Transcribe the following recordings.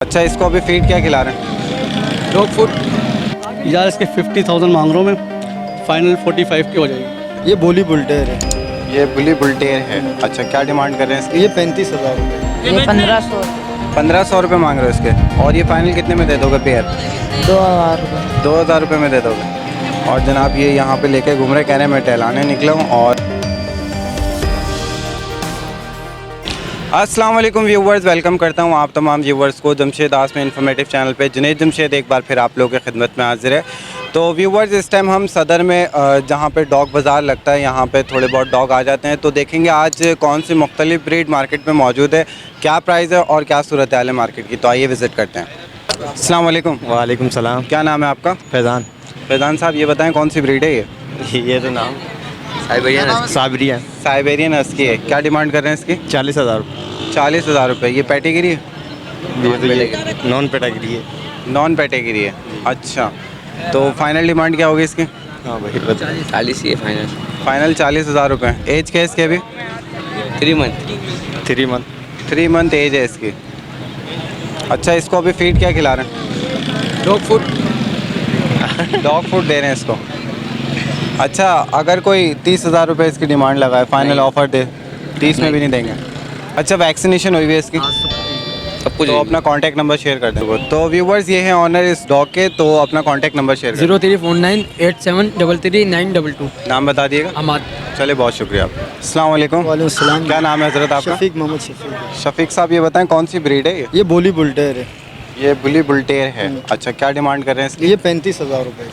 अच्छा, इसको अभी फीड क्या खिला रहे हैं? Dog food. यार इसके 50,000 मांग रहा हूँ मैं, फाइनल 45 की हो जाएगी। ये बोली बुलटेर है। ये बुली बुलटेर है। अच्छा, क्या डिमांड कर रहे हैं इसकी? ये 35,000 रुपये। ये 1500। 1500 रुपये मांग रहे हो इसके। और ये फाइनल कितने में दे दोगे पेयर? 2000 रुपये। 2000 रुपये में दे दोगे। और जनाब ये यहाँ पे लेके घूम रहे, कह रहे हैं मैं टहलाने निकला हूँ। और अस्सलाम वालेकुम व्यूवर्स, वेलकम करता हूँ आप तमाम व्यूवर्स को जमशेद आसम इन्फॉर्मेटिव चैनल पे। जुनैद जमशेद एक बार फिर आप लोगों की खिदमत में हाजिर है। तो व्यूवर्स, इस टाइम हम सदर में जहाँ पे डॉग बाज़ार लगता है, यहाँ पे थोड़े बहुत डॉग आ जाते हैं। तो देखेंगे आज कौन सी मुख्तलिफ ब्रीड मार्केट में मौजूद है, क्या प्राइस है और क्या सूरत हाल है मार्केट की। तो आइए विज़िट करते हैं। अस्सलाम वालेकुम। वालेकुम सलाम। क्या नाम है आपका? फैज़ान। फैज़ान साहब, ये बताएँ कौन सी ब्रीड है ये तो नाम साइबेरियन। साइबेरियन हस्की है। क्या डिमांड कर रहे हैं इसकी? 40,000। 40,000 रुपये। ये पैटीगिरी है? नॉन पेटागिरी है। नॉन पैटेगिरी है। अच्छा, तो फाइनल डिमांड क्या होगी इसकी? हाँ भाई बता। 40 ही है फाइनल। फाइनल 40,000 रुपये। एज क्या है इसकी अभी? 3 मंथ। 3 मंथ। 3 मंथ एज है इसकी। अच्छा, इसको अभी फीड क्या खिला रहे हैं? Dog food. डॉग फूड दे रहे हैं इसको। अच्छा, अगर कोई 30,000 रुपये इसकी डिमांड लगाए, फाइनल ऑफर दे, 30 में भी नहीं देंगे? अच्छा, वैक्सीनेशन हुई हुई है इसकी? सब कुछ तो अपना कॉन्टैक्ट नंबर शेयर कर दें। तो व्यूवर्स, ये हैं ऑनर इस डॉग के, तो अपना कॉन्टैक्ट नंबर शेयर करें। 0349873392। नाम बता दिएगा। अहमद। चले, बहुत शुक्रिया आपका। अस्सलाम वालेकुम। वालेकुम सलाम। क्या नाम है हज़रत आपका? शफीक मोहम्मद शफीक। शफीक साहब, ये बताएं कौन सी ब्रीड है ये बोली बुलटेर है। ये बुली बुलटेर है। अच्छा, क्या डिमांड कर रहे हैं इसकी? ये 35,000 रुपये का।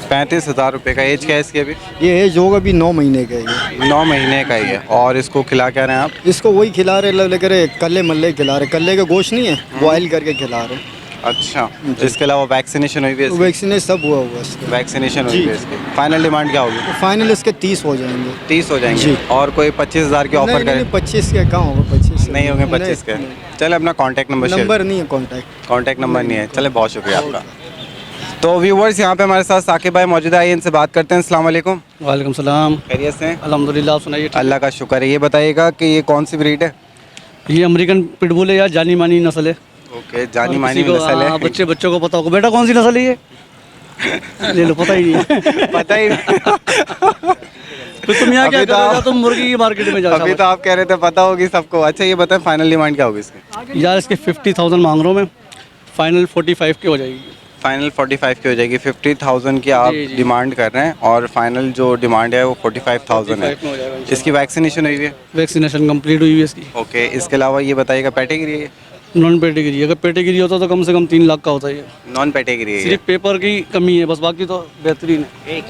35,000 रुपये का। एज क्या है इसकी अभी? ये एज होगा अभी 9 महीने का है ये। 9 महीने का ही है। और इसको खिला क्या रहे हैं आप? इसको वही खिला रहे, लग रहे कल्ले मल्ले खिला रहे। कल्ले का गोश्त नहीं है, बॉयल करके खिला रहे। अच्छा, इसके अलावा वैक्सीनेशन हुई भी है? वैक्सीनेशन सब हुआ हुआ इसका। वैक्सीनेशन हुई जी। है इसकी। फाइनल डिमांड क्या होगी? फाइनल इसके 30 हो जाएंगे। 30 हो जाएंगे। जी। और कोई 25,000 के ऑफर करें? 25 के कहाँ होगा? 25 नहीं होंगे 25 के। चले, अपना कॉन्टैक्ट नंबर शेयर। नंबर नहीं है कॉन्टैक्ट। कॉन्टैक्ट नंबर नहीं है। चले, बहुत शुक्रिया आपका। तो व्यूवर्स, यहाँ पे हमारे साथ साकिब भाई मौजूद है, आइए इनसे बात करते हैं। अस्सलाम वालेकुम। वालेकुम सलाम। खैरियत से हैं? अल्हम्दुलिल्लाह। आप सुनाइए। अल्लाह का शुक्र है। ये बताइएगा कि ये कौन सी ब्रीड है? ये अमेरिकन पिटबुल है यार, जानी मानी नस्ल है। ओके, जानी मानी किसी को- नस्ल है। हाँ, बच्चों को पता होगा। बेटा कौन सी नस्ल है ये? ले लो, पता ही नहीं है। पता ही नहीं। तो तुम यहाँ क्या अभी कर तो रहे हो? आप- तुम मुर्गी की मार्केट में जाओ। अभी तो आप कह रहे थे पता होगी सबको। अच्छा, ये बताएं फाइनल डिमांड क्या होगी इसकी? यार इसके 50,000 मांग रहा हूँ मैं, फाइनल 45 की हो जाएगी। फाइनल 45 की हो जाएगी। 50,000 की आप जी, जी। डिमांड कर रहे हैं और फाइनल जो डिमांड है वो 45,000 है। 45 में हो जाएगा। इसकी वैक्सीनेशन हुई है? वैक्सीनेशन कंप्लीट हुई है इसकी। ओके, इसके अलावा ये बताइएगा पैटेगिरी है? नॉन पेटिगिरी। अगर पेटिगिरी होता तो कम से कम 3 लाख का होता है ये। नॉन पैटेगिरी है? सिर्फ पेपर की कमी है बस, बाकी तो बेहतरीन है।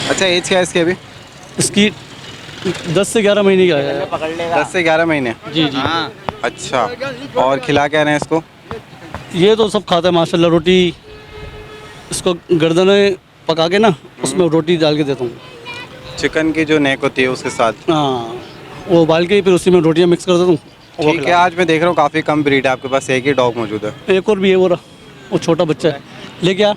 अच्छा, एज क्या है इसकी अभी? इसकी 10 से 11 महीने की आया है। 10 से 11 महीने। जी जी। अच्छा, और खिला क्या रहे हैं इसको? ये तो सब खाता है माशाल्लाह। रोटी इसको गर्दन में पका के ना, उसमें रोटी डाल के देता हूँ। चिकन की जो नेक होती है उसके साथ? हाँ, वो उबाल के फिर उसी में रोटियाँ मिक्स कर देता हूँ। वो ठीक है। आज मैं देख रहा हूँ काफ़ी कम ब्रीड है आपके पास, एक ही डॉग मौजूद है। एक और भी है, वो छोटा बच्चा है। लेके आ।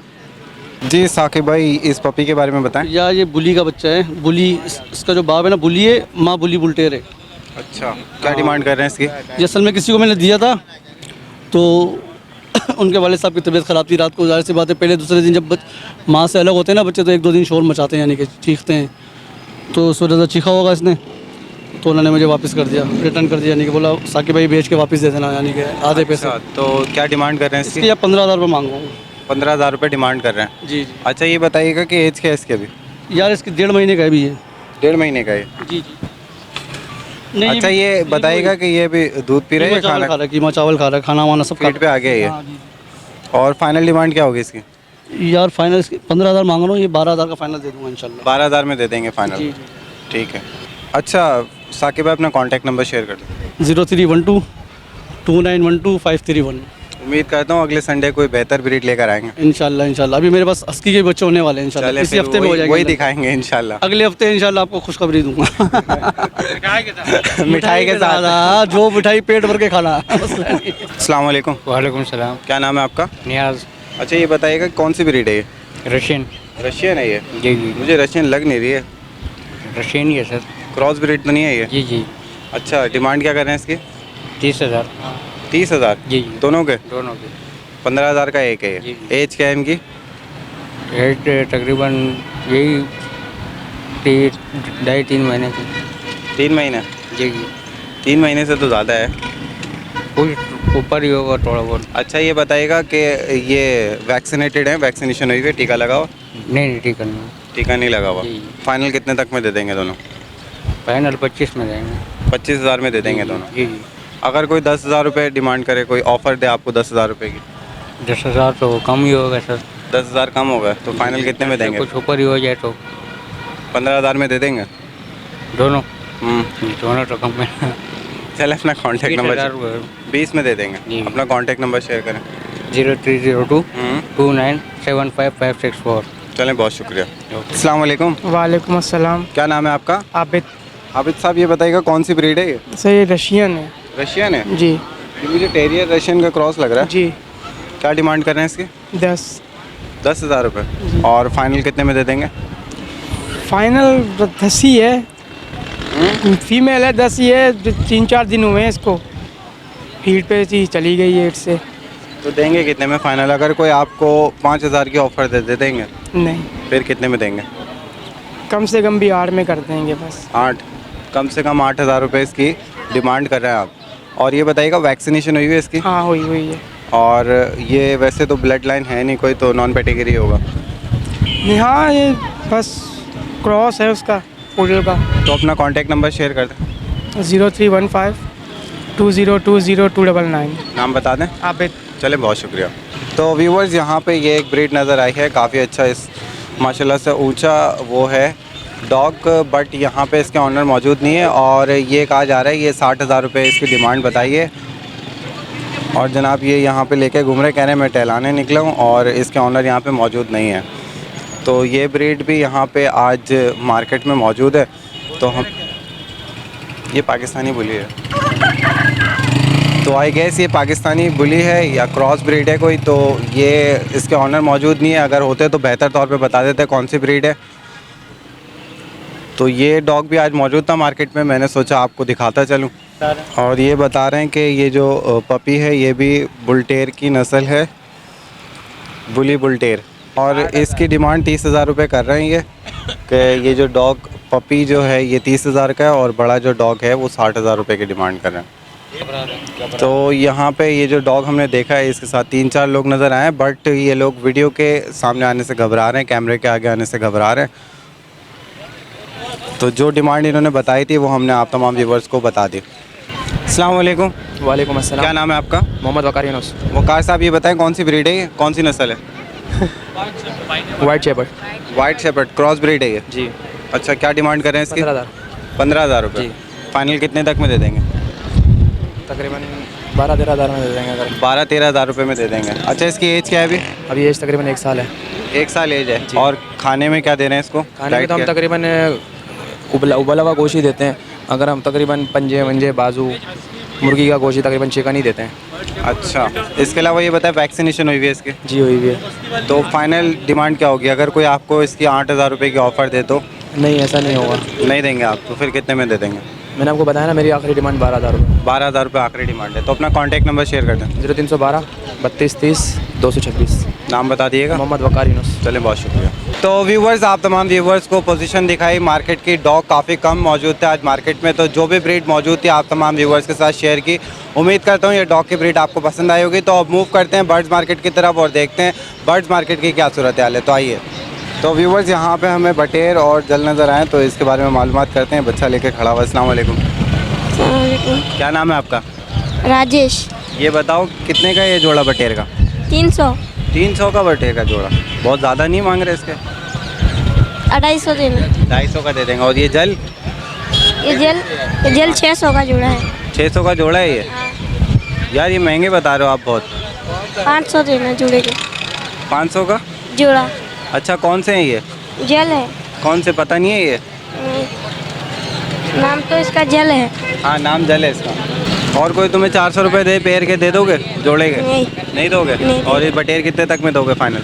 जी साकिब भाई, इस पपी के बारे में बताएं। या ये बुली का बच्चा है। बुली इसका जो बाप है ना, बुली है, माँ बुली बुलटेर है। अच्छा, क्या डिमांड कर रहे हैं इसकी? ये असल में किसी को मैंने दिया था, तो उनके वाले साहब की तबीयत ख़राब थी रात को। ज़ाहिर सी बात है, पहले दूसरे दिन जब माँ से अलग होते हैं ना बच्चे, तो 1-2 दिन शोर मचाते हैं, यानी कि चीखते हैं। तो उस वजह से चीखा होगा इसने, तो उन्होंने मुझे वापस कर दिया, रिटर्न कर दिया। यानी कि बोला साकिब भाई बेच के वापस दे देना, यानी कि आधे पैसे। अच्छा, तो क्या डिमांड कर रहे हैं इसके इसकी? या 15,000 रुपये मांग रहा हूँ। 15,000 रुपये डिमांड कर रहे हैं। जी जी। अच्छा, ये बताइएगा कि एज क्या है इसकी अभी? यार इसकी 1.5 महीने का भी है। 1.5 महीने का है। जी जी। नहीं, अच्छा, ये बताइएगा कि ये भी दूध पी रहे हैं या चावल खाना खा रहा है, कीमा चावल खा रहा है, खाना वाना सब खा फीड पे आ गया ये? हाँ, जी, और फाइनल डिमांड क्या होगी इसकी? जी। यार फाइनल इसकी 15,000 मांग रहा हूँ, ये 12,000 का फाइनल दे दूँगा इंशाल्लाह। 12,000 में दे देंगे फाइनल? जी जी। ठीक है। अच्छा साकिब भाई, अपना कॉन्टैक्ट नंबर शेयर कर दें। 0312-2912-531। उम्मीद करता हूँ अगले संडे कोई बेहतर ब्रीड लेकर आएंगे। इंशाल्लाह इंशाल्लाह। अभी मेरे पास हस्की के बच्चे होने वाले हैं इंशाल्लाह, चले, इसी फिर हफ्ते में हो वही जाएंगे। दिखाएंगे इंशाल्लाह। अगले हफ्ते इंशाल्लाह आपको खुशखबरी दूंगा। मिठाई के साथ। हाँ, जो मिठाई पेट भर के खाना। अस्सलाम वालेकुम। वालेकुम सलाम। क्या नाम है आपका? नियाज। अच्छा, ये बताइएगा कौन सी ब्रीड है ये? रशियन। रशियन है ये? जी जी। मुझे रशियन लग नहीं रही है। रशियन ही है सर। क्रॉस ब्रीड तो नहीं है ये? जी जी। अच्छा, डिमांड क्या कर रहे हैं इसकी? 30,000। 30,000 जी जी दोनों के? दोनों के 15,000 का एक है जी, ये। जी। एज क्या है इनकी? रेट तकरीबन यही 2.5-3 महीने की 3 महीने? जी जी 3 महीने से तो ज़्यादा है। कुछ ऊपर ही होगा थोड़ा बहुत। अच्छा ये बताइएगा कि ये वैक्सीनेटेड है, वैक्सीनेशन हुई है, टीका लगा हुआ? नहीं ठीक करना टीका नहीं लगा हुआ। जी, जी। फाइनल कितने तक में दे देंगे दोनों? फाइनल 25 में देंगे। 25,000 में दे देंगे दोनों। जी जी अगर कोई 10,000 रुपये डिमांड करे, कोई ऑफ़र दे आपको 10,000 रुपये की, 10,000 तो कम ही होगा सर। 10,000 कम होगा तो फाइनल कितने में देंगे? कुछ ऊपर ही हो जाए तो 15,000 में दे देंगे। दोनों हम्म, दोनों तो कम में। चल अपना कॉन्टैक्ट नंबर 20,000 20 में दे देंगे। जी। अपना कॉन्टैक्ट नंबर शेयर करें। 0302 हम्म, 29755564। चलें, बहुत शुक्रिया। अस्सलाम वालेकुम, वालेकुम अस्सलाम। क्या नाम है आपका? आबिद। आबिद साहब ये बताइएगा कौन सी ब्रीड है ये? सर ये रशियन है। रशियन है? जी ये मुझे टेरियर रशियन का क्रॉस लग रहा है। जी। क्या डिमांड कर रहे हैं इसकी? 10 रुपये। और फाइनल कितने में दे देंगे? फाइनल 10 ही है। फीमेल है, 10 ही है। 3-4 दिन हुए हैं इसको, फीड पे ही चली गई है 8 से। तो देंगे कितने में फाइनल? अगर कोई आपको 5,000 की ऑफ़र दे देंगे नहीं, फिर कितने में देंगे? कम से कम भी 8 में कर देंगे बस। 8, कम से कम 8,000 रुपये इसकी डिमांड कर रहे हैं आप। और ये बताइएगा वैक्सीनेशन हुई है इसकी? हाँ हुई है। और ये वैसे तो ब्लड लाइन है नहीं कोई, तो नॉन पेडिग्री होगा। हाँ ये बस क्रॉस है उसका, पोडल का। तो अपना कॉन्टैक्ट नंबर शेयर कर दें। 0315 2020 नाम बता दें। आबिद। चलें, बहुत शुक्रिया। तो व्यूवर्स यहाँ पे ये एक ब्रीड नज़र आई है, काफ़ी अच्छा, इस माशाल्लाह से ऊंचा वो है डॉग, बट यहाँ पे इसके ऑनर मौजूद नहीं है। और ये कहा जा रहा है ये 60,000 रुपये इसकी डिमांड बताइए। और जनाब ये यहाँ पे लेके घूम रहे, कह रहे हैं मैं टहलाने निकला हूँ और इसके ऑनर यहाँ पे मौजूद नहीं है। तो ये ब्रीड भी यहाँ पे आज मार्केट में मौजूद है। तो हम ये पाकिस्तानी बुली है, तो आई गेस ये पाकिस्तानी बुली है या क्रॉस ब्रीड है कोई। तो ये इसके ऑनर मौजूद नहीं है, अगर होते तो बेहतर तौर पे बता देते कौन सी ब्रीड है। तो ये डॉग भी आज मौजूद था मार्केट में, मैंने सोचा आपको दिखाता चलूँ। और ये बता रहे हैं कि ये जो पपी है ये भी बुलटेर की नस्ल है, बुली बुलटेर। और इसकी डिमांड 30,000 रुपये कर रहे हैं ये, कि ये जो डॉग पपी जो है ये 30,000 का है और बड़ा जो डॉग है वो 60,000 रुपये की डिमांड कर रहे हैं। तो यहाँ पे ये जो डॉग हमने देखा है इसके साथ 3-4 लोग नज़र आए, बट ये लोग वीडियो के सामने आने से घबरा रहे हैं, कैमरे के आगे आने से घबरा रहे हैं। तो जो डिमांड इन्होंने बताई थी वो हमने आप तमाम व्यूवर्स को बता दी। अस्सलाम वालेकुम, वालेकुम अस्सलाम। क्या नाम है आपका? मोहम्मद वकार यूनुस। वकार साहब ये बताएं कौन सी ब्रीड है ये, कौन सी नस्ल है? White shepherd. White shepherd cross breed है ये? जी। अच्छा, क्या डिमांड कर रहे हैं इसकी? 15,000 15,000 रुपये। जी। फाइनल कितने तक में दे देंगे? तकरीबन 12-13 हज़ार में दे देंगे अगर। 12-13 हज़ार रुपये में दे देंगे। अच्छा, इसकी एज क्या है अभी? अभी एज तकरीबन 1 साल है। 1 साल एज है। और खाने में क्या दे रहे हैं इसको? खाने में डाइट तो हम क्या? तकरीबन उबला हुआ गोश्त ही देते हैं। अगर हम तकरीबन पंजे वंजे बाजू मुर्गी का गोश्त तकरीबन चिकन ही देते हैं। अच्छा, इसके अलावा ये बताएं वैक्सीनेशन हुई है इसकी? जी हुई भी है। तो फाइनल डिमांड क्या होगी? अगर कोई आपको इसकी 8,000 रुपये की ऑफ़र दे तो? नहीं ऐसा नहीं होगा। नहीं देंगे आप, तो फिर कितने में दे देंगे? मैंने आपको बताया ना मेरी आखिरी डिमांड 12,000 रुपये। 12,000 रुपये आखिरी डिमांड है। तो अपना कॉन्टैक्ट नंबर शेयर कर दें। 0312 32 30 226। नाम बता दिएगा। मोहम्मद वकार यूनुस। चलें, बहुत शुक्रिया। तो व्यूवर्स, आप तमाम व्यूवर्स को पोजीशन दिखाई मार्केट की। डॉग काफ़ी कम मौजूद थे आज मार्केट में, तो जो भी ब्रीड मौजूद थी आप तमाम व्यूवर्स के साथ शेयर की। उम्मीद करता हूँ ये डॉग की ब्रीड आपको पसंद आई होगी। तो अब मूव करते हैं बर्ड्स मार्केट की तरफ और देखते हैं बर्ड्स मार्केट की क्या सूरत हाल है। तो आइए। तो व्यूवर्स, यहाँ पे हमें बटेर और जल नज़र आए, तो इसके बारे में मालूमात करते हैं। बच्चा लेके खड़ा हुआ। अस्सलाम वालेकुम, क्या नाम है आपका? राजेश। ये बताओ कितने का ये जोड़ा बटेर का? 300। 300 का बटेर का जोड़ा, बहुत ज़्यादा नहीं मांग रहे इसके? 250 देना। 250 का दे देंगे। और ये जल? ये जल 600 का जोड़ा है। 600 का जोड़ा है ये? यार ये महंगे बता रहे हो आप बहुत। 500 देना जोड़े के। 500 का जोड़ा। अच्छा, कौन से हैं ये? जल है। कौन से, पता नहीं है ये? नाम तो इसका जल है। हाँ, नाम जल है इसका। और कोई तुम्हें 400 रुपये दे पेयर के दे दोगे जोड़े के? नहीं। नहीं दोगे? नहीं। और ये बटेर कितने तक में दोगे फाइनल?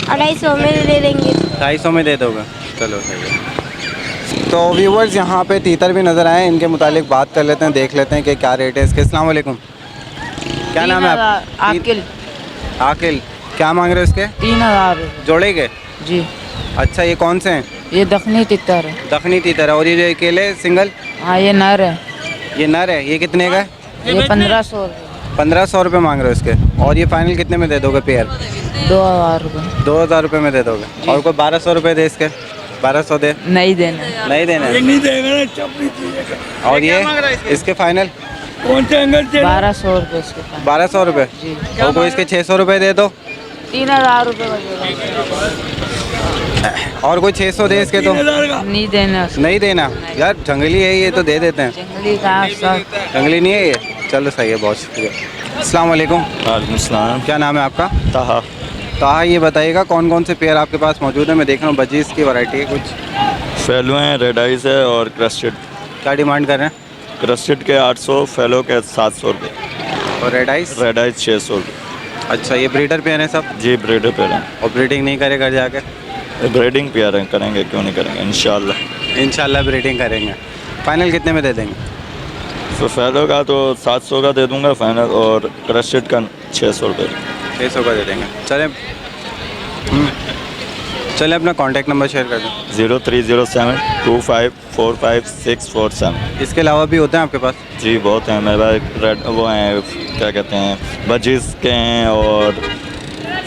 250 में दे देंगे। 250 में दे दोगे? चलो सही है। तो व्यूवर्स, यहाँ पे तीतर भी नज़र आए, इनके मुतालिक बात कर लेते हैं, देख लेते हैं कि क्या रेट है इसके। अस्सलाम वालेकुम, क्या नाम है आप? आकिल। आकिल। क्या मांग रहे हो इसके? 3000 जोड़े के? जी। अच्छा, ये कौन से हैं? ये दखनी तितर है। दखनी तीतर है। और ये जो अकेले सिंगल? हाँ ये नर है। ये नर है। ये कितने का है? ये 1500 1500 रुपये मांग रहे हो इसके। और ये फाइनल कितने में दे दोगे पेयर? 2000 रुपये। 2000 रुपये में दे दोगे। और कोई 1200 रुपये दे इसके? 1200 दे? नहीं देना। नहीं देना? नहीं देगा। और ये इसके फाइनल? कौन से एंगल से? 1200 रुपये इसके पास। 1200 रुपये। जी। और कोई इसके 600 रुपये दे दो। 3000 रुपये बचेगा। और कोई 600 दे इसके तो? नहीं देना उसको। नहीं देना यार, जंगली है ये तो दे देते हैं। जंगली कहाँ सब। जंगली नहीं है ये? चलो सही है, बहुत शुक्रिया। अस्सलाम वालेकुम। वालेकुम सलाम। क्या नाम है आपका? ताहा। ताहा, ये बताइएगा कौन कौन से पेयर आपके पास मौजूद है? मैं देख रहा हूँ बजीज की वैरायटी है कुछ। फेलो हैं, रेड आइज है और क्रस्टेड। क्या डिमांड कर रहे हैं? क्रस्टेड के 800, फेलो के 700 रुपये और रेड आइस? रेड आइज 600 रुपये। अच्छा, ये ब्रीडर पेयर है सब? जी ब्रीडर पेयर हैं। और ब्रीडिंग नहीं करे घर जाके? ब्रीडिंग पेयर हैं, करेंगे क्यों नहीं करेंगे इंशाल्लाह। इंशाल्लाह ब्रीडिंग करेंगे। फाइनल कितने में दे देंगे? तो फेलो का तो 700 का दे दूंगा फाइनल, और क्रस्टेड का 600 रुपये। 600 का दे देंगे। चलें चलें, अपना कॉन्टैक्ट नंबर शेयर कर दें। 0307 2545 इसके अलावा भी होते हैं आपके पास? जी बहुत हैं मेरे पास। रेड वो हैं, क्या कहते हैं, बजीज के हैं और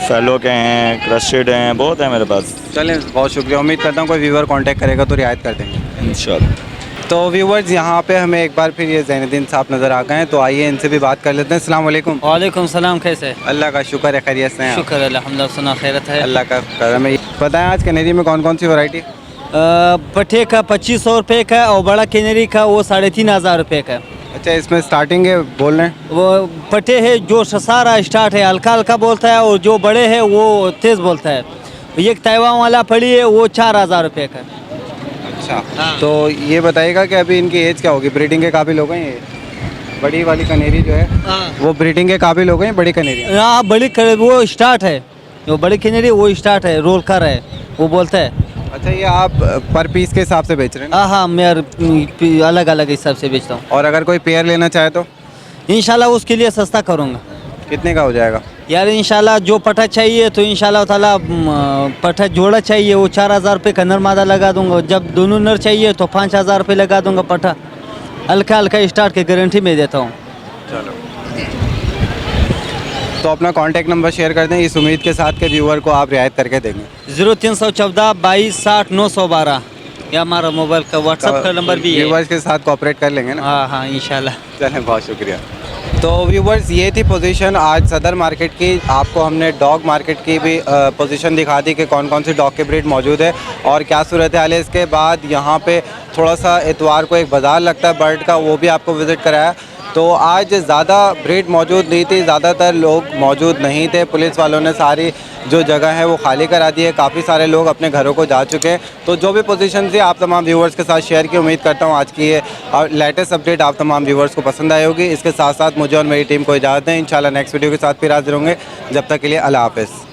फेलो के हैं, क्रस्टेड हैं, बहुत हैं मेरे पास। चलें, बहुत शुक्रिया। उम्मीद करता हूँ कोई व्यूवर कांटेक्ट करेगा तो रियायत कर देंगे इंशाल्लाह। तो व्यूवर्स, यहाँ पे हमें एक बार फिर ये ज़ैनुद्दीन साहब नज़र आ गए हैं, तो आइए इनसे भी बात कर लेते हैं। अस्सलाम वालेकुम। वालेकुम सलाम, कैसे? अल्लाह का शुक्र है, खैरियत से हैं आप? शुक्र अल्हम्दुलिल्लाह, सुना खैरत है। अल्लाह का करम है। बताएं आज कैनेरी में कौन कौन सी वैरायटी? पट्टे का 2500 रुपये का और बड़ा कैनरी का वो 3500 रुपये का। अच्छा, इसमें स्टार्टिंग है बोल रहे हैं? वो पट्टे है जो सारा स्टार्ट है, हल्का हल्का बोलता है, और जो बड़े है वो तेज़ बोलता है। एक तैवान वाला पड़ी है वो 4000 रुपये का। अच्छा, तो ये बताइएगा कि अभी इनकी एज क्या होगी? ब्रीडिंग के काबिल हो गए ये? बड़ी वाली कनेरी जो है वो ब्रीडिंग के काबिल हो गई? बड़ी कनेरी? हाँ वो स्टार्ट है, जो बड़ी कैनरी वो स्टार्ट है, रोल कर है, वो बोलता है। अच्छा, ये आप पर पीस के हिसाब से बेच रहे हैं? हाँ हाँ, मैं अलग अलग हिसाब से बेचता हूँ। और अगर कोई पेयर लेना चाहे तो? इंशाल्लाह उसके लिए सस्ता करूँगा। कितने का हो जाएगा? यार इंशाल्लाह जो पटा चाहिए तो इंशाल्लाह ताला पटा जोड़ा चाहिए वो 4000 रुपये का नर मादा लगा दूंगा। जब दोनों नर चाहिए तो 5000 रुपये लगा दूंगा पटा। हल्का हल्का स्टार्ट की गारंटी में देता हूँ। चलो, तो अपना कांटेक्ट नंबर शेयर कर दें इस उम्मीद के साथ कि व्यूअर को आप रियायत करके देंगे। 0314 22 60 912, ये हमारा मोबाइल का व्हाट्सअप का नंबर भी है। व्यूअर्स के साथ कोऑपरेट कर लेंगे ना? हाँ हाँ इंशाल्लाह। चलें, बहुत शुक्रिया। तो व्यूवर्स, ये थी पोजीशन आज सदर मार्केट की। आपको हमने डॉग मार्केट की भी पोजीशन दिखा दी कि कौन कौन सी डॉग के ब्रीड मौजूद है और क्या सूरत हाल है। इसके बाद यहाँ पे थोड़ा सा इतवार को एक बाज़ार लगता है बर्ड का, वो भी आपको विज़िट कराया। तो आज ज़्यादा ब्रीड मौजूद नहीं थी, ज़्यादातर लोग मौजूद नहीं थे। पुलिस वालों ने सारी जो जगह है वो खाली करा दी है, काफ़ी सारे लोग अपने घरों को जा चुके हैं। तो जो भी पोजीशन थी आप तमाम व्यूवर्स के साथ शेयर की। उम्मीद करता हूँ आज की ये लेटेस्ट अपडेट आप तमाम व्यूवर्स को पसंद आई होगी। इसके साथ साथ मुझे और मेरी टीम को इजाज़त दें। इंशाल्लाह नेक्स्ट वीडियो के साथ फिर हाजिर होंगे। जब तक के लिए अल्लाह हाफ़िज़।